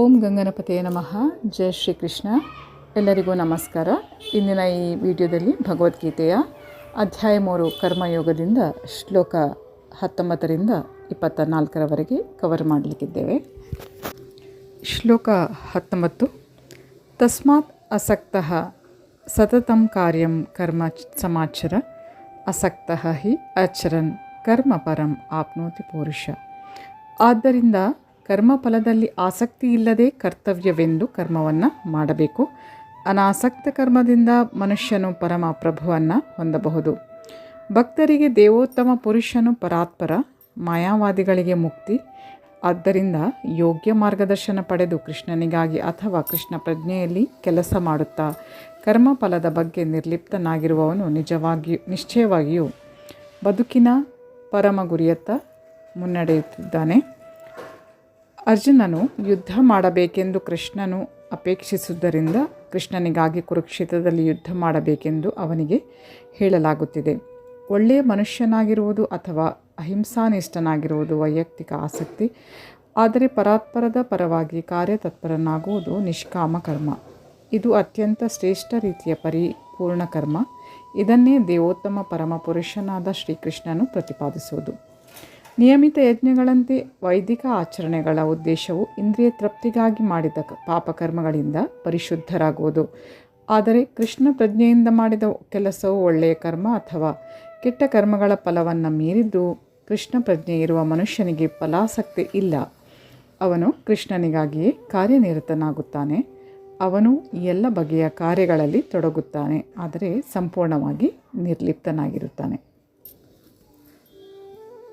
ಓಂ ಗಂಗನಪತಿಯೇ ನಮಃ. ಜೈ ಶ್ರೀಕೃಷ್ಣ. ಎಲ್ಲರಿಗೂ ನಮಸ್ಕಾರ. ಇಂದಿನ ಈ ವಿಡಿಯೋದಲ್ಲಿ ಭಗವದ್ಗೀತೆಯ ಅಧ್ಯಾಯ 3 ಕರ್ಮಯೋಗದಿಂದ ಶ್ಲೋಕ 19ರಿಂದ 24ರವರೆಗೆ ಕವರ್ ಮಾಡಲಿಕ್ಕಿದ್ದೇವೆ. ಶ್ಲೋಕ 19. ತಸ್ಮಾತ್ ಅಸಕ್ತಃ ಸತತಂ ಕಾರ್ಯಂ ಕರ್ಮ ಸಮಾಚರ ಅಸಕ್ತಃ ಹಿ ಅಚರನ್ ಕರ್ಮ ಪರಂ ಆಪ್ನೋತಿ ಪುರುಷ. ಆದ್ದರಿಂದ ಕರ್ಮಫಲದಲ್ಲಿ ಆಸಕ್ತಿ ಇಲ್ಲದೆ ಕರ್ತವ್ಯವೆಂದು ಕರ್ಮವನ್ನು ಮಾಡಬೇಕು. ಅನಾಸಕ್ತ ಕರ್ಮದಿಂದ ಮನುಷ್ಯನು ಪರಮ ಪ್ರಭುವನ್ನು ಹೊಂದಬಹುದು. ಭಕ್ತರಿಗೆ ದೇವೋತ್ತಮ ಪುರುಷನು ಪರಾತ್ಪರ, ಮಾಯಾವಾದಿಗಳಿಗೆ ಮುಕ್ತಿ. ಆದ್ದರಿಂದ ಯೋಗ್ಯ ಮಾರ್ಗದರ್ಶನ ಪಡೆದು ಕೃಷ್ಣನಿಗಾಗಿ ಅಥವಾ ಕೃಷ್ಣ ಪ್ರಜ್ಞೆಯಲ್ಲಿ ಕೆಲಸ ಮಾಡುತ್ತಾ ಕರ್ಮಫಲದ ಬಗ್ಗೆ ನಿರ್ಲಿಪ್ತನಾಗಿರುವವನು ನಿಶ್ಚಯವಾಗಿಯೂ ಬದುಕಿನ ಪರಮ ಗುರಿಯತ್ತ ಮುನ್ನಡೆಯುತ್ತಿದ್ದಾನೆ. ಅರ್ಜುನನು ಯುದ್ಧ ಮಾಡಬೇಕೆಂದು ಕೃಷ್ಣನು ಅಪೇಕ್ಷಿಸುವುದರಿಂದ ಕೃಷ್ಣನಿಗಾಗಿ ಕುರುಕ್ಷೇತ್ರದಲ್ಲಿ ಯುದ್ಧ ಮಾಡಬೇಕೆಂದು ಅವನಿಗೆ ಹೇಳಲಾಗುತ್ತಿದೆ. ಒಳ್ಳೆಯ ಮನುಷ್ಯನಾಗಿರುವುದು ಅಥವಾ ಅಹಿಂಸಾನಿಷ್ಠನಾಗಿರುವುದು ವೈಯಕ್ತಿಕ ಆಸಕ್ತಿ. ಆದರೆ ಪರಾತ್ಪರದ ಪರವಾಗಿ ಕಾರ್ಯತತ್ಪರನಾಗುವುದು ನಿಷ್ಕಾಮ ಕರ್ಮ. ಇದು ಅತ್ಯಂತ ಶ್ರೇಷ್ಠ ರೀತಿಯ ಪರಿಪೂರ್ಣ ಕರ್ಮ. ಇದನ್ನೇ ದೇವೋತ್ತಮ ಪರಮ ಪುರುಷನಾದ ಶ್ರೀಕೃಷ್ಣನು ಪ್ರತಿಪಾದಿಸುವುದು. ನಿಯಮಿತ ಯಜ್ಞಗಳಂತೆ ವೈದಿಕ ಆಚರಣೆಗಳ ಉದ್ದೇಶವು ಇಂದ್ರಿಯ ತೃಪ್ತಿಗಾಗಿ ಮಾಡಿದ ಪಾಪಕರ್ಮಗಳಿಂದ ಪರಿಶುದ್ಧರಾಗುವುದು. ಆದರೆ ಕೃಷ್ಣ ಪ್ರಜ್ಞೆಯಿಂದ ಮಾಡಿದ ಕೆಲಸವು ಒಳ್ಳೆಯ ಕರ್ಮ ಅಥವಾ ಕೆಟ್ಟ ಕರ್ಮಗಳ ಫಲವನ್ನು ಮೀರಿದ್ದು. ಕೃಷ್ಣ ಪ್ರಜ್ಞೆ ಇರುವ ಮನುಷ್ಯನಿಗೆ ಫಲಾಸಕ್ತಿ ಇಲ್ಲ. ಅವನು ಕೃಷ್ಣನಿಗಾಗಿಯೇ ಕಾರ್ಯನಿರತನಾಗುತ್ತಾನೆ. ಅವನು ಎಲ್ಲ ಬಗೆಯ ಕಾರ್ಯಗಳಲ್ಲಿ ತೊಡಗುತ್ತಾನೆ, ಆದರೆ ಸಂಪೂರ್ಣವಾಗಿ ನಿರ್ಲಿಪ್ತನಾಗಿರುತ್ತಾನೆ.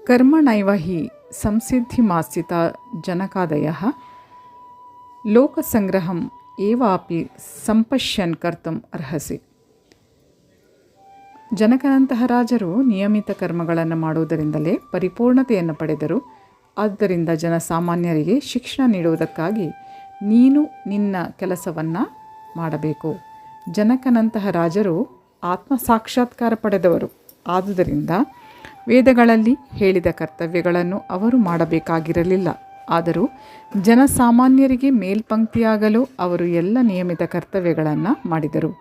ಕರ್ಮಣೈವ ಹಿ ಸಂಸಿದ್ಧಿಮಾಸ್ತಿತ ಜನಕಾದಯಃ ಲೋಕಸಂಗ್ರಹಂ ಏವಾಪಿ ಸಂಪಶ್ಯನ್ ಕರ್ತುಂ ಅರ್ಹಸಿ. ಜನಕನಂತಹ ರಾಜರು ನಿಯಮಿತ ಕರ್ಮಗಳನ್ನು ಮಾಡುವುದರಿಂದಲೇ ಪರಿಪೂರ್ಣತೆಯನ್ನು ಪಡೆದರು. ಆದ್ದರಿಂದ ಜನಸಾಮಾನ್ಯರಿಗೆ ಶಿಕ್ಷಣ ನೀಡುವುದಕ್ಕಾಗಿ ನೀನು ನಿನ್ನ ಕೆಲಸವನ್ನು ಮಾಡಬೇಕು. ಜನಕನಂತಹ ರಾಜರು ಆತ್ಮ ಸಾಕ್ಷಾತ್ಕಾರ ಪಡೆದವರು. ಆದುದರಿಂದ ವೇದಗಳಲ್ಲಿ ಹೇಳಿದ ಕರ್ತವ್ಯಗಳನ್ನು ಅವರು ಮಾಡಬೇಕಾಗಿರಲಿಲ್ಲ. ಆದರೂ ಜನಸಾಮಾನ್ಯರಿಗೆ ಮೇಲ್ಪಂಕ್ತಿಯಾಗಲು ಅವರು ಎಲ್ಲ ನಿಯಮಿತ ಕರ್ತವ್ಯಗಳನ್ನು ಮಾಡಿದರು.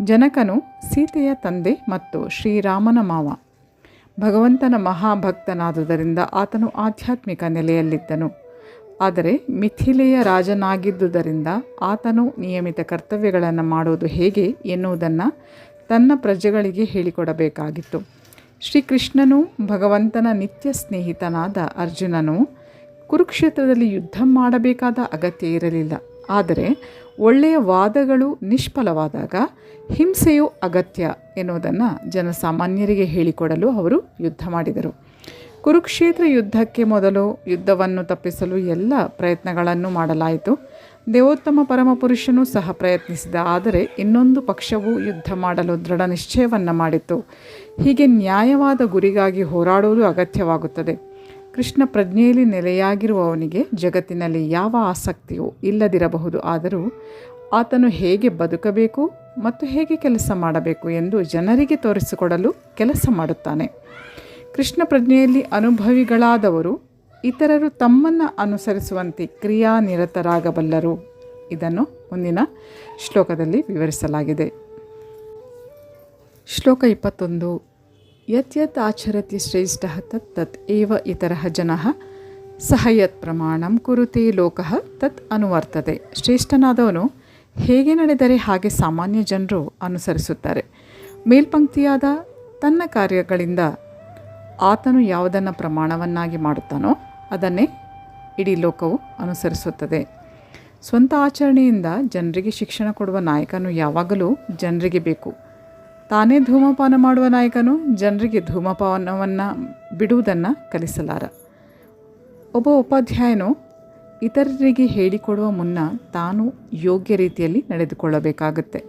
ಜನಕನು ಸೀತೆಯ ತಂದೆ ಮತ್ತು ಶ್ರೀರಾಮನ ಮಾವ. ಭಗವಂತನ ಮಹಾಭಕ್ತನಾದುದರಿಂದ ಆತನು ಆಧ್ಯಾತ್ಮಿಕ ನೆಲೆಯಲ್ಲಿದ್ದನು. ಆದರೆ ಮಿಥಿಲೆಯ ರಾಜನಾಗಿದ್ದುದರಿಂದ ಆತನು ನಿಯಮಿತ ಕರ್ತವ್ಯಗಳನ್ನು ಮಾಡುವುದು ಹೇಗೆ ಎನ್ನುವುದನ್ನು ತನ್ನ ಪ್ರಜೆಗಳಿಗೆ ಹೇಳಿಕೊಡಬೇಕಾಗಿತ್ತು. ಶ್ರೀಕೃಷ್ಣನು ಭಗವಂತನ ನಿತ್ಯ ಸ್ನೇಹಿತನಾದ ಅರ್ಜುನನು ಕುರುಕ್ಷೇತ್ರದಲ್ಲಿ ಯುದ್ಧ ಮಾಡಬೇಕಾದ ಅಗತ್ಯ ಇರಲಿಲ್ಲ. ಆದರೆ ಒಳ್ಳೆಯ ವಾದಗಳು ನಿಷ್ಫಲವಾದಾಗ ಹಿಂಸೆಯು ಅಗತ್ಯ ಎನ್ನುವುದನ್ನು ಜನಸಾಮಾನ್ಯರಿಗೆ ಹೇಳಿಕೊಡಲು ಅವರು ಯುದ್ಧ ಮಾಡಿದರು. ಕುರುಕ್ಷೇತ್ರ ಯುದ್ಧಕ್ಕೆ ಮೊದಲು ಯುದ್ಧವನ್ನು ತಪ್ಪಿಸಲು ಎಲ್ಲ ಪ್ರಯತ್ನಗಳನ್ನು ಮಾಡಲಾಯಿತು. ದೇವೋತ್ತಮ ಪರಮಪುರುಷನೂ ಸಹ ಪ್ರಯತ್ನಿಸಿದ. ಆದರೆ ಇನ್ನೊಂದು ಪಕ್ಷವು ಯುದ್ಧ ಮಾಡಲು ದೃಢ ನಿಶ್ಚಯವನ್ನು ಮಾಡಿತ್ತು. ಹೀಗೆ ನ್ಯಾಯವಾದ ಗುರಿಗಾಗಿ ಹೋರಾಡುವುದು ಅಗತ್ಯವಾಗುತ್ತದೆ. ಕೃಷ್ಣ ಪ್ರಜ್ಞೆಯಲ್ಲಿ ನೆಲೆಯಾಗಿರುವವನಿಗೆ ಜಗತ್ತಿನಲ್ಲಿ ಯಾವ ಆಸಕ್ತಿಯೂ ಇಲ್ಲದಿರಬಹುದು. ಆದರೂ ಆತನು ಹೇಗೆ ಬದುಕಬೇಕು ಮತ್ತು ಹೇಗೆ ಕೆಲಸ ಮಾಡಬೇಕು ಎಂದು ಜನರಿಗೆ ತೋರಿಸಿಕೊಡಲು ಕೆಲಸ ಮಾಡುತ್ತಾನೆ. ಕೃಷ್ಣ ಪ್ರಜ್ಞೆಯಲ್ಲಿ ಅನುಭವಿಗಳಾದವರು ಇತರರು ತಮ್ಮನ್ನು ಅನುಸರಿಸುವಂತೆ ಕ್ರಿಯಾನಿರತರಾಗಬಲ್ಲರು. ಇದನ್ನು ಮುಂದಿನ ಶ್ಲೋಕದಲ್ಲಿ ವಿವರಿಸಲಾಗಿದೆ. ಶ್ಲೋಕ 21. ಯತ್ ಯತ್ ಆಚರತಿ ಶ್ರೇಷ್ಠಃ ತತ್ ತತ್ ಏವ ಇತರಃ ಜನಃ ಸಹ ಯತ್ ಪ್ರಮಾಣಂ ಕುರುತೆ ಲೋಕಃ ತತ್ ಅನುವರ್ತತೆ. ಶ್ರೇಷ್ಠನಾದವನು ಹೇಗೆ ನಡೆದರೆ ಹಾಗೆ ಸಾಮಾನ್ಯ ಜನರು ಅನುಸರಿಸುತ್ತಾರೆ. ಮೇಲ್ಪಂಕ್ತಿಯಾದ ತನ್ನ ಕಾರ್ಯಗಳಿಂದ ಆತನು ಯಾವುದನ್ನು ಪ್ರಮಾಣವನ್ನಾಗಿ ಮಾಡುತ್ತಾನೋ ಅದನ್ನೇ ಇಡೀ ಲೋಕವು ಅನುಸರಿಸುತ್ತದೆ. ಸ್ವಂತ ಆಚರಣೆಯಿಂದ ಜನರಿಗೆ ಶಿಕ್ಷಣ ಕೊಡುವ ನಾಯಕನು ಯಾವಾಗಲೂ ಜನರಿಗೆ ಬೇಕು. ತಾನೇ ಧೂಮಪಾನ ಮಾಡುವ ನಾಯಕನು ಜನರಿಗೆ ಧೂಮಪಾನವನ್ನು ಬಿಡುವುದನ್ನು ಕಲಿಸಲಾರ. ಒಬ್ಬ ಉಪಾಧ್ಯಾಯನು ಇತರರಿಗೆ ಹೇಳಿಕೊಡುವ ಮುನ್ನ ತಾನು ಯೋಗ್ಯ ರೀತಿಯಲ್ಲಿ ನಡೆದುಕೊಳ್ಳಬೇಕಾಗುತ್ತೆ.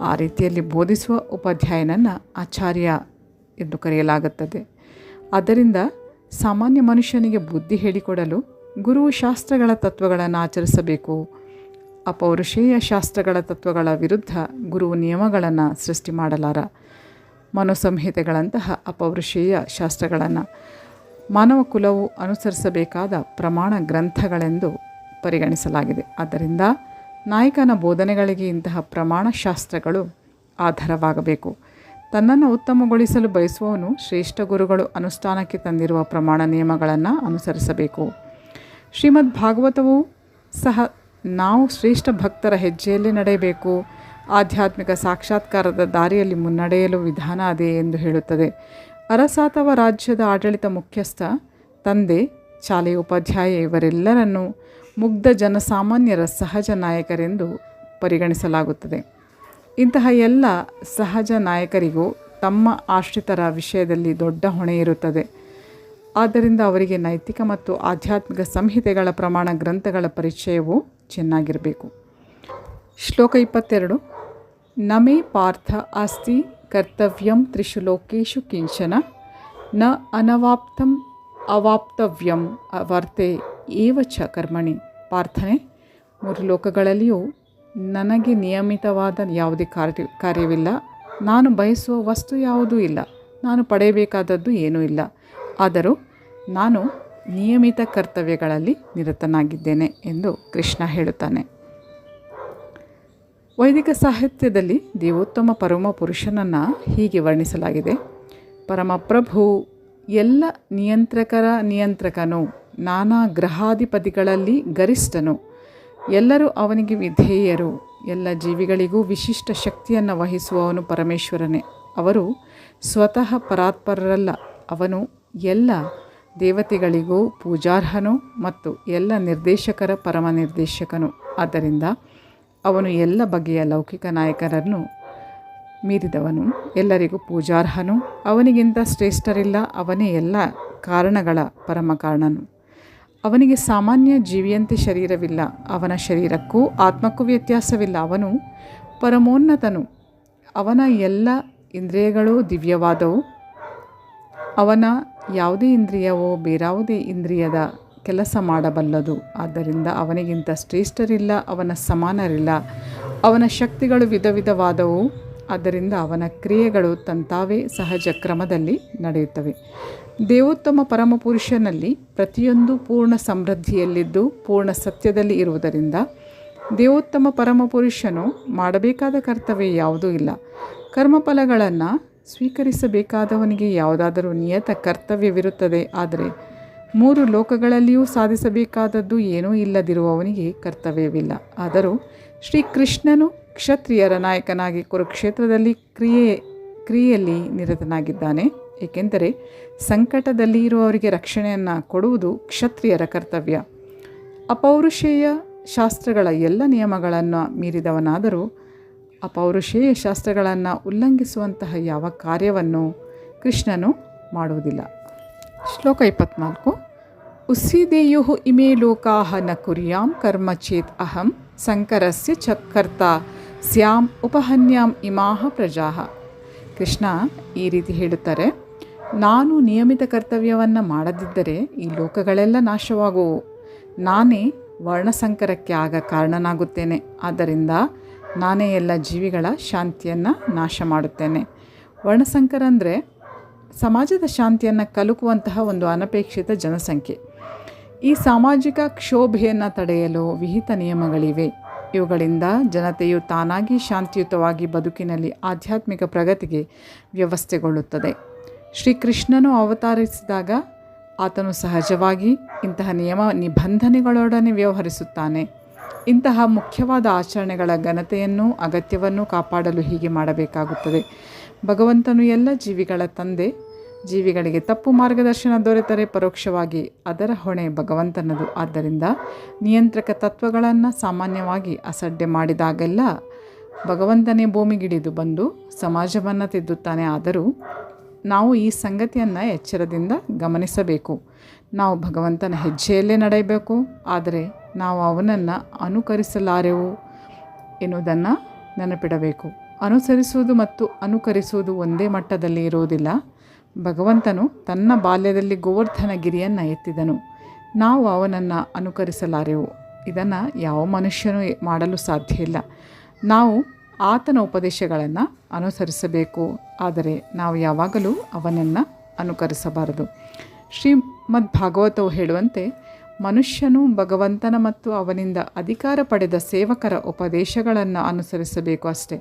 ಆ ರೀತಿಯಲ್ಲಿ ಬೋಧಿಸುವ ಉಪಾಧ್ಯಾಯನನ್ನು ಆಚಾರ್ಯ ಎಂದು ಕರೆಯಲಾಗುತ್ತದೆ. ಆದ್ದರಿಂದ ಸಾಮಾನ್ಯ ಮನುಷ್ಯನಿಗೆ ಬುದ್ಧಿ ಹೇಳಿಕೊಡಲು ಗುರುವು ಶಾಸ್ತ್ರಗಳ ತತ್ವಗಳನ್ನು ಆಚರಿಸಬೇಕು. ಅಪೌರುಷೇಯ ಶಾಸ್ತ್ರಗಳ ತತ್ವಗಳ ವಿರುದ್ಧ ಗುರುವು ನಿಯಮಗಳನ್ನು ಸೃಷ್ಟಿ ಮಾಡಲಾರ. ಮನುಸಂಹಿತೆಗಳಂತಹ ಅಪೌರುಷೇಯ ಶಾಸ್ತ್ರಗಳನ್ನು ಮಾನವ ಕುಲವು ಅನುಸರಿಸಬೇಕಾದ ಪ್ರಮಾಣ ಗ್ರಂಥಗಳೆಂದು ಪರಿಗಣಿಸಲಾಗಿದೆ. ಆದ್ದರಿಂದ ನಾಯಕನ ಬೋಧನೆಗಳಿಗೆ ಇಂತಹ ಪ್ರಮಾಣಶಾಸ್ತ್ರಗಳು ಆಧಾರವಾಗಬೇಕು. ತನ್ನನ್ನು ಉತ್ತಮಗೊಳಿಸಲು ಬಯಸುವವನು ಶ್ರೇಷ್ಠ ಗುರುಗಳು ಅನುಷ್ಠಾನಕ್ಕೆ ತಂದಿರುವ ಪ್ರಮಾಣ ನಿಯಮಗಳನ್ನು ಅನುಸರಿಸಬೇಕು. ಶ್ರೀಮದ್ ಭಾಗವತವೂ ಸಹ ನಾವು ಶ್ರೇಷ್ಠ ಭಕ್ತರ ಹೆಜ್ಜೆಯಲ್ಲಿ ನಡೆಯಬೇಕು, ಆಧ್ಯಾತ್ಮಿಕ ಸಾಕ್ಷಾತ್ಕಾರದ ದಾರಿಯಲ್ಲಿ ಮುನ್ನಡೆಯಲು ವಿಧಾನ ಅದೇ ಎಂದು ಹೇಳುತ್ತದೆ. ಅರಸ ಅಥವಾ ರಾಜ್ಯದ ಆಡಳಿತ ಮುಖ್ಯಸ್ಥ, ತಂದೆ, ಶಾಲೆಯ ಉಪಾಧ್ಯಾಯ ಇವರೆಲ್ಲರನ್ನೂ ಮುಗ್ಧ ಜನಸಾಮಾನ್ಯರ ಸಹಜ ನಾಯಕರೆಂದು ಪರಿಗಣಿಸಲಾಗುತ್ತದೆ. ಇಂತಹ ಎಲ್ಲ ಸಹಜ ನಾಯಕರಿಗೂ ತಮ್ಮ ಆಶ್ರಿತರ ವಿಷಯದಲ್ಲಿ ದೊಡ್ಡ ಹೊಣೆ ಇರುತ್ತದೆ. ಆದ್ದರಿಂದ ಅವರಿಗೆ ನೈತಿಕ ಮತ್ತು ಆಧ್ಯಾತ್ಮಿಕ ಸಂಹಿತೆಗಳ ಪ್ರಮಾಣ ಗ್ರಂಥಗಳ ಪರಿಚಯವೂ ಚೆನ್ನಾಗಿರಬೇಕು. ಶ್ಲೋಕ 22. ನಮೇ ಪಾರ್ಥ ಅಸ್ತಿ ಕರ್ತವ್ಯಂ ತ್ರಿಷು ಲೋಕೇಶು ಕಿಂಚನ ನ ಅನವಾಪ್ತಂ ಅವಾಪ್ತವ್ಯಂ ವರ್ತೆ ಏವ ಚ ಕರ್ಮಣಿ. ಪಾರ್ಥನೆ, 3 ಲೋಕಗಳಲ್ಲಿಯೂ ನನಗೆ ನಿಯಮಿತವಾದ ಯಾವುದೇ ಕಾರ್ಯವಿಲ್ಲ. ನಾನು ಬಯಸುವ ವಸ್ತು ಯಾವುದೂ ಇಲ್ಲ. ನಾನು ಪಡೆಯಬೇಕಾದದ್ದು ಏನೂ ಇಲ್ಲ. ಆದರೂ ನಾನು ನಿಯಮಿತ ಕರ್ತವ್ಯಗಳಲ್ಲಿ ನಿರತನಾಗಿದ್ದೇನೆ ಎಂದು ಕೃಷ್ಣ ಹೇಳುತ್ತಾನೆ. ವೈದಿಕ ಸಾಹಿತ್ಯದಲ್ಲಿ ದೇವೋತ್ತಮ ಪರಮ ಪುರುಷನನ್ನು ಹೀಗೆ ವರ್ಣಿಸಲಾಗಿದೆ. ಪರಮಪ್ರಭು, ಎಲ್ಲ ನಿಯಂತ್ರಕರ ನಿಯಂತ್ರಕನು, ನಾನಾ ಗ್ರಹಾಧಿಪತಿಗಳಲ್ಲಿ ಗರಿಷ್ಠನು, ಎಲ್ಲರೂ ಅವನಿಗೆ ವಿಧೇಯರು, ಎಲ್ಲ ಜೀವಿಗಳಿಗೂ ವಿಶಿಷ್ಟ ಶಕ್ತಿಯನ್ನು ವಹಿಸುವವನು ಪರಮೇಶ್ವರನೇ. ಅವರು ಸ್ವತಃ ಪರಾತ್ಪರರಲ್ಲ. ಅವನು ಎಲ್ಲ ದೇವತೆಗಳಿಗೂ ಪೂಜಾರ್ಹನು ಮತ್ತು ಎಲ್ಲ ನಿರ್ದೇಶಕರ ಪರಮ ನಿರ್ದೇಶಕನು. ಆದ್ದರಿಂದ ಅವನು ಎಲ್ಲ ಬಗೆಯ ಲೌಕಿಕ ನಾಯಕರನ್ನು ಮೀರಿದವನು, ಎಲ್ಲರಿಗೂ ಪೂಜಾರ್ಹನು, ಅವನಿಗಿಂತ ಶ್ರೇಷ್ಠರಿಲ್ಲ. ಅವನೇ ಎಲ್ಲ ಕಾರಣಗಳ ಪರಮ ಕಾರಣನು. ಅವನಿಗೆ ಸಾಮಾನ್ಯ ಜೀವಿಯಂತೆ ಶರೀರವಿಲ್ಲ. ಅವನ ಶರೀರಕ್ಕೂ ಆತ್ಮಕ್ಕೂ ವ್ಯತ್ಯಾಸವಿಲ್ಲ. ಅವನು ಪರಮೋನ್ನತನು. ಅವನ ಎಲ್ಲ ಇಂದ್ರಿಯಗಳೂ ದಿವ್ಯವಾದವು. ಅವನ ಯಾವುದೇ ಇಂದ್ರಿಯವೋ ಬೇರಾವುದೇ ಇಂದ್ರಿಯದ ಕೆಲಸ ಮಾಡಬಲ್ಲದು. ಆದ್ದರಿಂದ ಅವನಿಗಿಂತ ಶ್ರೇಷ್ಠರಿಲ್ಲ, ಅವನ ಸಮಾನರಿಲ್ಲ. ಅವನ ಶಕ್ತಿಗಳು ವಿಧ ವಿಧವಾದವು. ಆದ್ದರಿಂದ ಅವನ ಕ್ರಿಯೆಗಳು ತಂತಾವೇ ಸಹಜ ಕ್ರಮದಲ್ಲಿ ನಡೆಯುತ್ತವೆ. ದೇವೋತ್ತಮ ಪರಮಪುರುಷನಲ್ಲಿ ಪ್ರತಿಯೊಂದು ಪೂರ್ಣ ಸಮೃದ್ಧಿಯಲ್ಲಿದ್ದು ಪೂರ್ಣ ಸತ್ಯದಲ್ಲಿ ಇರುವುದರಿಂದ ದೇವೋತ್ತಮ ಪರಮಪುರುಷನು ಮಾಡಬೇಕಾದ ಕರ್ತವ್ಯ ಯಾವುದೂ ಇಲ್ಲ. ಕರ್ಮಫಲಗಳನ್ನು ಸ್ವೀಕರಿಸಬೇಕಾದವನಿಗೆ ಯಾವುದಾದರೂ ನಿಯತ ಕರ್ತವ್ಯವಿರುತ್ತದೆ. ಆದರೆ 3 ಲೋಕಗಳಲ್ಲಿಯೂ ಸಾಧಿಸಬೇಕಾದದ್ದು ಏನೂ ಇಲ್ಲದಿರುವವನಿಗೆ ಕರ್ತವ್ಯವಿಲ್ಲ. ಆದರೂ ಶ್ರೀಕೃಷ್ಣನು ಕ್ಷತ್ರಿಯರ ನಾಯಕನಾಗಿ ಕುರುಕ್ಷೇತ್ರದಲ್ಲಿ ಕ್ರಿಯೆಯಲ್ಲಿ ನಿರತನಾಗಿದ್ದಾನೆ. ಏಕೆಂದರೆ ಸಂಕಟದಲ್ಲಿ ಇರುವವರಿಗೆ ರಕ್ಷಣೆಯನ್ನು ಕೊಡುವುದು ಕ್ಷತ್ರಿಯರ ಕರ್ತವ್ಯ. ಅಪೌರುಷೇಯ ಶಾಸ್ತ್ರಗಳ ಎಲ್ಲ ನಿಯಮಗಳನ್ನು ಮೀರಿದವನಾದರೂ ಅಪೌರುಷೇಯ ಶಾಸ್ತ್ರಗಳನ್ನು ಉಲ್ಲಂಘಿಸುವಂತಹ ಯಾವ ಕಾರ್ಯವನ್ನು ಕೃಷ್ಣನು ಮಾಡುವುದಿಲ್ಲ. ಶ್ಲೋಕ 24. ಉಸ್ಸಿದೇಯು ಇಮೇ ಲೋಕಾಹ ನ ಕುರ್ಯಾಂ ಕರ್ಮ ಚೇತ್ ಅಹಂ ಸಂಕರಸ್ಯ ಚ ಕರ್ತಾ ಸ್ಯಾಂ ಉಪಹನ್ಯಾಂ ಇಮಾಹ ಪ್ರಜಾಹ. ಕೃಷ್ಣ ಈ ರೀತಿ ಹೇಳುತ್ತಾರೆ, ನಾನು ನಿಯಮಿತ ಕರ್ತವ್ಯವನ್ನು ಮಾಡದಿದ್ದರೆ ಈ ಲೋಕಗಳೆಲ್ಲ ನಾಶವಾಗುವು. ನಾನೇ ವರ್ಣಸಂಕರಕ್ಕೆ ಆಗ ಕಾರಣನಾಗುತ್ತೇನೆ. ಆದ್ದರಿಂದ ನಾನೇ ಎಲ್ಲ ಜೀವಿಗಳ ಶಾಂತಿಯನ್ನು ನಾಶ ಮಾಡುತ್ತೇನೆ. ವರ್ಣಸಂಕರ ಅಂದರೆ ಸಮಾಜದ ಶಾಂತಿಯನ್ನು ಕಲುಕುವಂತಹ ಒಂದು ಅನಪೇಕ್ಷಿತ ಜನಸಂಖ್ಯೆ. ಈ ಸಾಮಾಜಿಕ ಕ್ಷೋಭೆಯನ್ನು ತಡೆಯಲು ವಿಹಿತ ನಿಯಮಗಳಿವೆ. ಇವುಗಳಿಂದ ಜನತೆಯು ತಾನಾಗಿ ಶಾಂತಿಯುತವಾಗಿ ಬದುಕಿನಲ್ಲಿ ಆಧ್ಯಾತ್ಮಿಕ ಪ್ರಗತಿಗೆ ವ್ಯವಸ್ಥೆಗೊಳ್ಳುತ್ತದೆ. ಶ್ರೀಕೃಷ್ಣನು ಅವತರಿಸಿದಾಗ ಆತನು ಸಹಜವಾಗಿ ಇಂತಹ ನಿಯಮ ನಿಬಂಧನೆಗಳೊಡನೆ ವ್ಯವಹರಿಸುತ್ತಾನೆ. ಇಂತಹ ಮುಖ್ಯವಾದ ಆಚರಣೆಗಳ ಘನತೆಯನ್ನು ಅಗತ್ಯವನ್ನು ಕಾಪಾಡಲು ಹೀಗೆ ಮಾಡಬೇಕಾಗುತ್ತದೆ. ಭಗವಂತನು ಎಲ್ಲ ಜೀವಿಗಳ ತಂದೆ. ಜೀವಿಗಳಿಗೆ ತಪ್ಪು ಮಾರ್ಗದರ್ಶನ ದೊರೆತರೆ ಪರೋಕ್ಷವಾಗಿ ಅದರ ಹೊಣೆ ಭಗವಂತನದು. ಆದ್ದರಿಂದ ನಿಯಂತ್ರಕ ತತ್ವಗಳನ್ನು ಸಾಮಾನ್ಯವಾಗಿ ಅಸಡ್ಡೆ ಮಾಡಿದಾಗೆಲ್ಲ ಭಗವಂತನೇ ಭೂಮಿಗಿಳಿದು ಬಂದು ಸಮಾಜವನ್ನು ತಿದ್ದುತ್ತಾನೆ. ಆದರೂ ನಾವು ಈ ಸಂಗತಿಯನ್ನು ಎಚ್ಚರದಿಂದ ಗಮನಿಸಬೇಕು. ನಾವು ಭಗವಂತನ ಹೆಜ್ಜೆಯಲ್ಲೇ ನಡೆಯಬೇಕು. ಆದರೆ ನಾವು ಅವನನ್ನು ಅನುಕರಿಸಲಾರೆವು ಎನ್ನುವುದನ್ನು ನೆನಪಿಡಬೇಕು. ಅನುಸರಿಸುವುದು ಮತ್ತು ಅನುಕರಿಸುವುದು ಒಂದೇ ಮಟ್ಟದಲ್ಲಿ ಇರುವುದಿಲ್ಲ. ಭಗವಂತನು ತನ್ನ ಬಾಲ್ಯದಲ್ಲಿ ಗೋವರ್ಧನ ಗಿರಿಯನ್ನು ಎತ್ತಿದನು. ನಾವು ಅವನನ್ನು ಅನುಕರಿಸಲಾರೆವು. ಇದನ್ನು ಯಾವ ಮನುಷ್ಯನೂ ಮಾಡಲು ಸಾಧ್ಯ ಇಲ್ಲ. ನಾವು ಆತನ ಉಪದೇಶಗಳನ್ನು ಅನುಸರಿಸಬೇಕು. ಆದರೆ ನಾವು ಯಾವಾಗಲೂ ಅವನನ್ನು ಅನುಕರಿಸಬಾರದು. ಶ್ರೀಮದ್ ಭಾಗವತವು ಹೇಳುವಂತೆ ಮನುಷ್ಯನು ಭಗವಂತನ ಮತ್ತು ಅವನಿಂದ ಅಧಿಕಾರ ಪಡೆದ ಸೇವಕರ ಉಪದೇಶಗಳನ್ನು ಅನುಸರಿಸಬೇಕು ಅಷ್ಟೇ.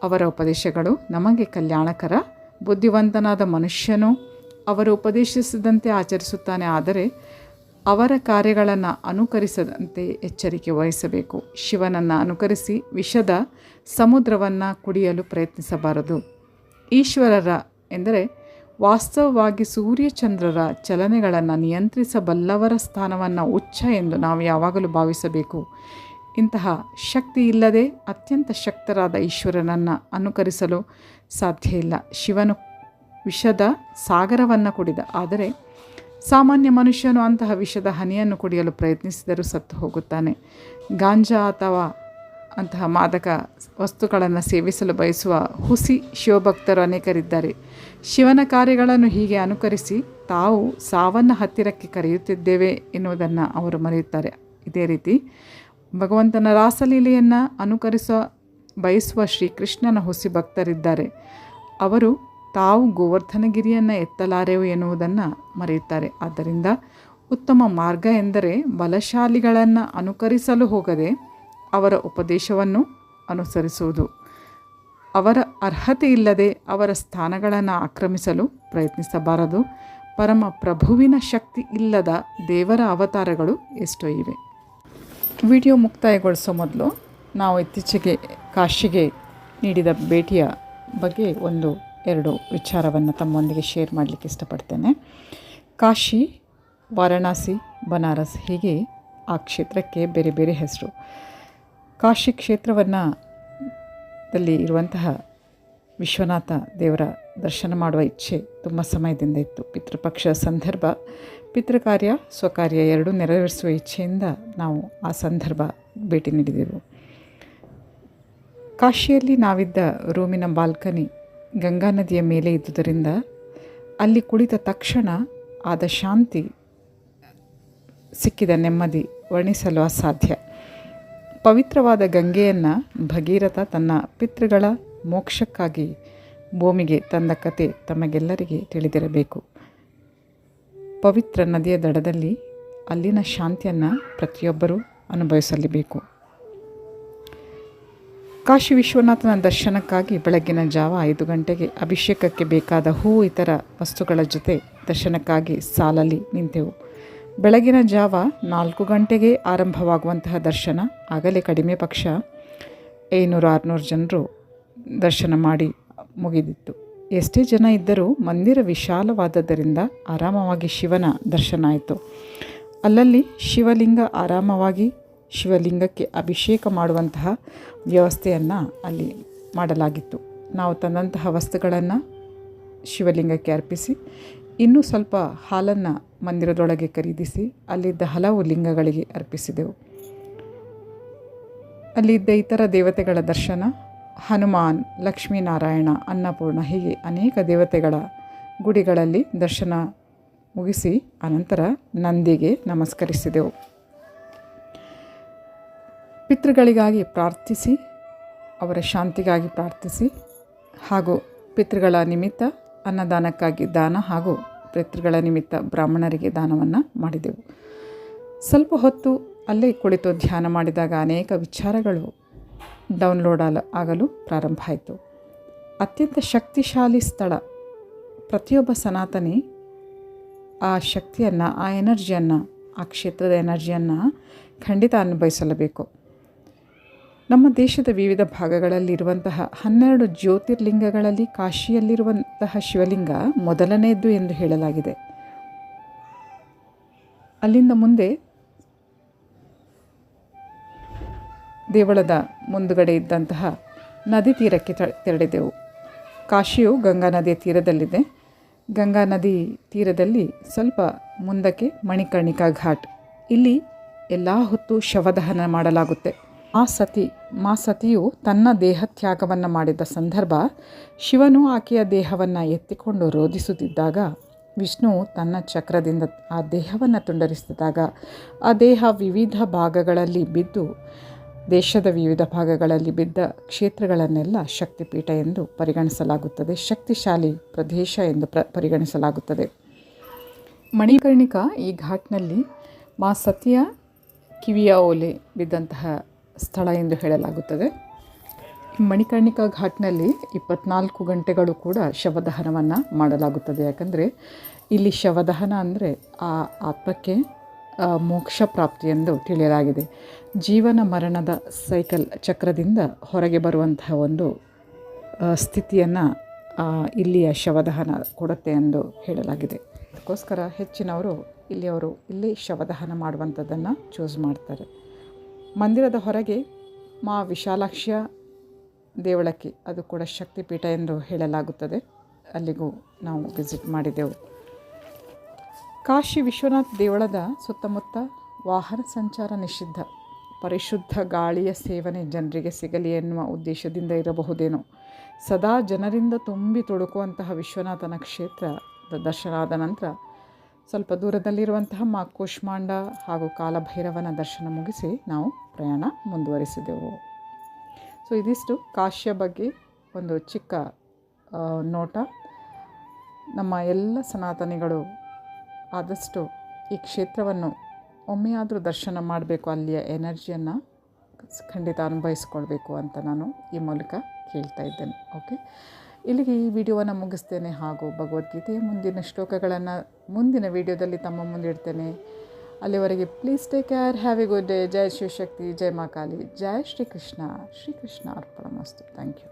ಅವರ ಉಪದೇಶಗಳು ನಮಗೆ ಕಲ್ಯಾಣಕರ. ಬುದ್ಧಿವಂತನಾದ ಮನುಷ್ಯನು ಅವರು ಉಪದೇಶಿಸಿದಂತೆ ಆಚರಿಸುತ್ತಾನೆ, ಆದರೆ ಅವರ ಕಾರ್ಯಗಳನ್ನು ಅನುಕರಿಸದಂತೆ ಎಚ್ಚರಿಕೆ ವಹಿಸಬೇಕು. ಶಿವನನ್ನು ಅನುಕರಿಸಿ ವಿಷದ ಸಮುದ್ರವನ್ನು ಕುಡಿಯಲು ಪ್ರಯತ್ನಿಸಬಾರದು. ಈಶ್ವರರ ಎಂದರೆ ವಾಸ್ತವವಾಗಿ ಸೂರ್ಯಚಂದ್ರರ ಚಲನೆಗಳನ್ನು ನಿಯಂತ್ರಿಸಬಲ್ಲವರ ಸ್ಥಾನವನ್ನು ಉಚ್ಚ ಎಂದು ನಾವು ಯಾವಾಗಲೂ ಭಾವಿಸಬೇಕು. ಇಂತಹ ಶಕ್ತಿ ಇಲ್ಲದೆ ಅತ್ಯಂತ ಶಕ್ತರಾದ ಈಶ್ವರನನ್ನು ಅನುಕರಿಸಲು ಸಾಧ್ಯ ಇಲ್ಲ. ಶಿವನು ವಿಷದ ಸಾಗರವನ್ನು ಕುಡಿದ, ಆದರೆ ಸಾಮಾನ್ಯ ಮನುಷ್ಯನು ಅಂತಹ ವಿಷದ ಹನಿಯನ್ನು ಕುಡಿಯಲು ಪ್ರಯತ್ನಿಸಿದರೂ ಸತ್ತು ಹೋಗುತ್ತಾನೆ. ಗಾಂಜಾ ಅಥವಾ ಅಂತಹ ಮಾದಕ ವಸ್ತುಗಳನ್ನು ಸೇವಿಸಲು ಬಯಸುವ ಹುಸಿ ಶಿವಭಕ್ತರು ಅನೇಕರಿದ್ದಾರೆ. ಶಿವನ ಕಾರ್ಯಗಳನ್ನು ಹೀಗೆ ಅನುಕರಿಸಿ ತಾವು ಸಾವನ್ನು ಹತ್ತಿರಕ್ಕೆ ಕರೆಯುತ್ತಿದ್ದೇವೆ ಎನ್ನುವುದನ್ನು ಅವರು ಮರೆಯುತ್ತಾರೆ. ಇದೇ ರೀತಿ ಭಗವಂತನ ರಾಸಲೀಲೆಯನ್ನು ಬಯಸುವ ಶ್ರೀಕೃಷ್ಣನ ಹುಸಿ ಭಕ್ತರಿದ್ದಾರೆ. ಅವರು ತಾವು ಗೋವರ್ಧನಗಿರಿಯನ್ನು ಎತ್ತಲಾರೆವು ಎನ್ನುವುದನ್ನು ಮರೆಯುತ್ತಾರೆ. ಆದ್ದರಿಂದ ಉತ್ತಮ ಮಾರ್ಗ ಎಂದರೆ ಬಲಶಾಲಿಗಳನ್ನು ಅನುಕರಿಸಲು ಹೋಗದೆ ಅವರ ಉಪದೇಶವನ್ನು ಅನುಸರಿಸುವುದು. ಅವರ ಅರ್ಹತೆ ಇಲ್ಲದೆ ಅವರ ಸ್ಥಾನಗಳನ್ನು ಆಕ್ರಮಿಸಲು ಪ್ರಯತ್ನಿಸಬಾರದು. ಪರಮ ಪ್ರಭುವಿನ ಶಕ್ತಿ ಇಲ್ಲದ ದೇವರ ಅವತಾರಗಳು ಎಷ್ಟೋ ಇವೆ. ವಿಡಿಯೋ ಮುಕ್ತಾಯಗೊಳಿಸೋ ಮೊದಲು ನಾವು ಇತ್ತೀಚೆಗೆ ಕಾಶಿಗೆ ನೀಡಿದ ಭೇಟಿಯ ಬಗ್ಗೆ ಎರಡು ವಿಚಾರವನ್ನು ತಮ್ಮೊಂದಿಗೆ ಶೇರ್ ಮಾಡಲಿಕ್ಕೆ ಇಷ್ಟಪಡ್ತೇನೆ. ಕಾಶಿ, ವಾರಣಾಸಿ, ಬನಾರಸ್ ಹೀಗೆ ಆ ಕ್ಷೇತ್ರಕ್ಕೆ ಬೇರೆ ಬೇರೆ ಹೆಸರು. ಕಾಶಿ ದಲ್ಲಿ ಇರುವಂತಹ ವಿಶ್ವನಾಥ ದೇವರ ದರ್ಶನ ಮಾಡುವ ಇಚ್ಛೆ ತುಂಬ ಸಮಯದಿಂದ ಇತ್ತು. ಪಿತೃಪಕ್ಷ ಸಂದರ್ಭ, ಪಿತೃಕಾರ್ಯ ಸ್ವಕಾರ್ಯ ಎರಡೂ ನೆರವೇರಿಸುವ ಇಚ್ಛೆಯಿಂದ ನಾವು ಆ ಸಂದರ್ಭ ಭೇಟಿ ನೀಡಿದೆವು. ಕಾಶಿಯಲ್ಲಿ ನಾವಿದ್ದ ರೂಮಿನ ಬಾಲ್ಕನಿ ಗಂಗಾ ನದಿಯ ಮೇಲೆ ಇದ್ದುದರಿಂದ ಅಲ್ಲಿ ಕುಳಿತ ತಕ್ಷಣ ಆದ ಶಾಂತಿ, ಸಿಕ್ಕಿದ ನೆಮ್ಮದಿ ವರ್ಣಿಸಲು ಅಸಾಧ್ಯ. ಪವಿತ್ರವಾದ ಗಂಗೆಯನ್ನು ಭಗೀರಥ ತನ್ನ ಪಿತೃಗಳ ಮೋಕ್ಷಕ್ಕಾಗಿ ಭೂಮಿಗೆ ತಂದ ಕತೆ ತಮಗೆಲ್ಲರಿಗೆ ತಿಳಿದಿರಬೇಕು. ಪವಿತ್ರ ನದಿಯ ದಡದಲ್ಲಿ ಅಲ್ಲಿನ ಶಾಂತಿಯನ್ನು ಪ್ರತಿಯೊಬ್ಬರೂ ಅನುಭವಿಸಲೇಬೇಕು. ಕಾಶಿ ವಿಶ್ವನಾಥನ ದರ್ಶನಕ್ಕಾಗಿ ಬೆಳಗ್ಗಿನ ಜಾವ 5 ಗಂಟೆಗೆ ಅಭಿಷೇಕಕ್ಕೆ ಬೇಕಾದ ಹೂ ಇತರ ವಸ್ತುಗಳ ಜೊತೆ ದರ್ಶನಕ್ಕಾಗಿ ಸಾಲಲ್ಲಿ ನಿಂತೆವು. ಬೆಳಗಿನ ಜಾವ 4 ಗಂಟೆಗೆ ಆರಂಭವಾಗುವಂತಹ ದರ್ಶನ ಆಗಲೇ ಕಡಿಮೆ ಪಕ್ಷ 500-600 ಜನರು ದರ್ಶನ ಮಾಡಿ ಮುಗಿದಿತ್ತು. ಎಷ್ಟೇ ಜನ ಇದ್ದರೂ ಮಂದಿರ ವಿಶಾಲವಾದದ್ದರಿಂದ ಆರಾಮವಾಗಿ ಶಿವನ ದರ್ಶನ ಆಯಿತು. ಅಲ್ಲಲ್ಲಿ ಶಿವಲಿಂಗ ಆರಾಮವಾಗಿ ಶಿವಲಿಂಗಕ್ಕೆ ಅಭಿಷೇಕ ಮಾಡುವಂತಹ ವ್ಯವಸ್ಥೆಯನ್ನು ಅಲ್ಲಿ ಮಾಡಲಾಗಿತ್ತು. ನಾವು ತಂದಂತಹ ವಸ್ತುಗಳನ್ನು ಶಿವಲಿಂಗಕ್ಕೆ ಅರ್ಪಿಸಿ ಇನ್ನೂ ಸ್ವಲ್ಪ ಹಾಲನ್ನು ಮಂದಿರದೊಳಗೆ ಖರೀದಿಸಿ ಅಲ್ಲಿದ್ದ ಹಲವು ಲಿಂಗಗಳಿಗೆ ಅರ್ಪಿಸಿದೆವು. ಅಲ್ಲಿದ್ದ ಇತರ ದೇವತೆಗಳ ದರ್ಶನ, ಹನುಮಾನ್, ಲಕ್ಷ್ಮೀನಾರಾಯಣ, ಅನ್ನಪೂರ್ಣ ಹೀಗೆ ಅನೇಕ ದೇವತೆಗಳ ಗುಡಿಗಳಲ್ಲಿ ದರ್ಶನ ಮುಗಿಸಿ ಅನಂತರ ನಂದಿಗೆ ನಮಸ್ಕರಿಸಿದೆವು. ಪಿತೃಗಳಿಗಾಗಿ ಪ್ರಾರ್ಥಿಸಿ, ಅವರ ಶಾಂತಿಗಾಗಿ ಪ್ರಾರ್ಥಿಸಿ ಹಾಗೂ ಪಿತೃಗಳ ನಿಮಿತ್ತ ಅನ್ನದಾನಕ್ಕಾಗಿ ದಾನ ಹಾಗೂ ಪಿತೃಗಳ ನಿಮಿತ್ತ ಬ್ರಾಹ್ಮಣರಿಗೆ ದಾನವನ್ನು ಮಾಡಿದೆವು. ಸ್ವಲ್ಪ ಹೊತ್ತು ಅಲ್ಲೇ ಕುಳಿತು ಧ್ಯಾನ ಮಾಡಿದಾಗ ಅನೇಕ ವಿಚಾರಗಳು ಡೌನ್ಲೋಡ್ ಆಗಲು ಪ್ರಾರಂಭ ಆಯಿತು. ಅತ್ಯಂತ ಶಕ್ತಿಶಾಲಿ ಸ್ಥಳ. ಪ್ರತಿಯೊಬ್ಬ ಸನಾತನಿ ಆ ಶಕ್ತಿಯನ್ನು, ಆ ಎನರ್ಜಿಯನ್ನು, ಆ ಕ್ಷೇತ್ರದ ಎನರ್ಜಿಯನ್ನು ಖಂಡಿತ ಅನುಭವಿಸಲೇಬೇಕು. ನಮ್ಮ ದೇಶದ ವಿವಿಧ ಭಾಗಗಳಲ್ಲಿರುವಂತಹ 12 ಜ್ಯೋತಿರ್ಲಿಂಗಗಳಲ್ಲಿ ಕಾಶಿಯಲ್ಲಿರುವಂತಹ ಶಿವಲಿಂಗ ಮೊದಲನೆಯದ್ದು ಎಂದು ಹೇಳಲಾಗಿದೆ. ಅಲ್ಲಿಂದ ಮುಂದೆ ದೇವಳದ ಮುಂದುಗಡೆ ಇದ್ದಂತಹ ನದಿ ತೀರಕ್ಕೆ ತೆರಳಿದೆವು. ಕಾಶಿಯು ಗಂಗಾ ನದಿಯ ತೀರದಲ್ಲಿದೆ. ಗಂಗಾ ನದಿ ತೀರದಲ್ಲಿ ಸ್ವಲ್ಪ ಮುಂದಕ್ಕೆ ಮಣಿಕರ್ಣಿಕಾ ಘಾಟ್. ಇಲ್ಲಿ ಎಲ್ಲ ಹೊತ್ತು ಶವದಹನ ಮಾಡಲಾಗುತ್ತೆ. ಮಾ ಸತಿಯು ತನ್ನ ದೇಹತ್ಯಾಗವನ್ನು ಮಾಡಿದ ಸಂದರ್ಭ ಶಿವನು ಆಕೆಯ ದೇಹವನ್ನು ಎತ್ತಿಕೊಂಡು ರೋಧಿಸುತ್ತಿದ್ದಾಗ ವಿಷ್ಣು ತನ್ನ ಚಕ್ರದಿಂದ ಆ ದೇಹವನ್ನು ತುಂಡರಿಸಿದಾಗ ಆ ದೇಹ ವಿವಿಧ ಭಾಗಗಳಲ್ಲಿ ಬಿದ್ದು, ದೇಶದ ವಿವಿಧ ಭಾಗಗಳಲ್ಲಿ ಬಿದ್ದ ಕ್ಷೇತ್ರಗಳನ್ನೆಲ್ಲ ಶಕ್ತಿಪೀಠ ಎಂದು ಪರಿಗಣಿಸಲಾಗುತ್ತದೆ. ಶಕ್ತಿಶಾಲಿ ಪ್ರದೇಶ ಎಂದು ಪರಿಗಣಿಸಲಾಗುತ್ತದೆ. ಮಣಿಕರ್ಣಿಕಾ ಈ ಘಾಟ್ನಲ್ಲಿ ಮಾ ಸತಿಯ ಕಿವಿಯ ಓಲೆ ಬಿದ್ದಂತಹ ಸ್ಥಳ ಎಂದು ಹೇಳಲಾಗುತ್ತದೆ. ಮಣಿಕರ್ಣಿಕಾ ಘಾಟ್ನಲ್ಲಿ 24 ಗಂಟೆಗಳು ಕೂಡ ಶವದಹನವನ್ನು ಮಾಡಲಾಗುತ್ತದೆ. ಯಾಕಂದರೆ ಇಲ್ಲಿ ಶವದಹನ ಅಂದರೆ ಆ ಆತ್ಮಕ್ಕೆ ಮೋಕ್ಷ ಪ್ರಾಪ್ತಿ ಎಂದು ತಿಳಿಯಲಾಗಿದೆ. ಜೀವನ ಮರಣದ ಸೈಕಲ್ ಚಕ್ರದಿಂದ ಹೊರಗೆ ಬರುವಂತಹ ಒಂದು ಸ್ಥಿತಿಯನ್ನು ಇಲ್ಲಿಯ ಶವದಹನ ಕೊಡುತ್ತೆ ಎಂದು ಹೇಳಲಾಗಿದೆ. ಅದಕ್ಕೋಸ್ಕರ ಹೆಚ್ಚಿನವರು ಇಲ್ಲಿ ಶವದಹನ ಮಾಡುವಂಥದ್ದನ್ನು ಚೂಸ್ ಮಾಡ್ತಾರೆ. ಮಂದಿರದ ಹೊರಗೆ ಮಾ ವಿಶಾಲಾಕ್ಷಿಯ ದೇವಳಕ್ಕೆ, ಅದು ಕೂಡ ಶಕ್ತಿಪೀಠ ಎಂದು ಹೇಳಲಾಗುತ್ತದೆ. ಅಲ್ಲಿಗೂ ನಾವು ವಿಸಿಟ್ ಮಾಡಿದೆವು. ಕಾಶಿ ವಿಶ್ವನಾಥ್ ದೇವಳದ ಸುತ್ತಮುತ್ತ ವಾಹನ ಸಂಚಾರ ನಿಷಿದ್ಧ. ಪರಿಶುದ್ಧ ಗಾಳಿಯ ಸೇವನೆ ಜನರಿಗೆ ಸಿಗಲಿ ಎನ್ನುವ ಉದ್ದೇಶದಿಂದ ಇರಬಹುದೇನೋ. ಸದಾ ಜನರಿಂದ ತುಂಬಿ ತುಳುಕುವಂತಹ ವಿಶ್ವನಾಥನ ಕ್ಷೇತ್ರದ ದರ್ಶನ ಆದ ನಂತರ ಸ್ವಲ್ಪ ದೂರದಲ್ಲಿರುವಂತಹ ಮಾ ಕೂಷ್ಮಾಂಡ ಹಾಗೂ ಕಾಲಭೈರವನ ದರ್ಶನ ಮುಗಿಸಿ ನಾವು ಪ್ರಯಾಣ ಮುಂದುವರಿಸಿದೆವು. ಸೊ ಇದಿಷ್ಟು ಕಾಶಿಯ ಬಗ್ಗೆ ಒಂದು ಚಿಕ್ಕ ನೋಟ. ನಮ್ಮ ಎಲ್ಲ ಸನಾತನಿಗಳು ಆದಷ್ಟು ಈ ಕ್ಷೇತ್ರವನ್ನು ಒಮ್ಮೆಯಾದರೂ ದರ್ಶನ ಮಾಡಬೇಕು, ಅಲ್ಲಿಯ ಎನರ್ಜಿಯನ್ನು ಖಂಡಿತ ಅನುಭವಿಸ್ಕೊಳ್ಬೇಕು ಅಂತ ನಾನು ಈ ಮೂಲಕ ಕೇಳ್ತಾ ಇದ್ದೇನೆ. ಓಕೆ, ಇಲ್ಲಿಗೆ ಈ ವಿಡಿಯೋವನ್ನು ಮುಗಿಸ್ತೇನೆ. ಹಾಗೂ ಭಗವದ್ಗೀತೆಯ ಮುಂದಿನ ಶ್ಲೋಕಗಳನ್ನು ಮುಂದಿನ ವಿಡಿಯೋದಲ್ಲಿ ತಮ್ಮ ಮುಂದಿಡ್ತೇನೆ. ಅಲ್ಲಿವರೆಗೆ please take care, have a good day. Jai Shivashakti, Jai Ma Kali, Jai Shrikrishna. Shrikrishna ಅರ್ಪಣಮಸ್ತು. Thank you.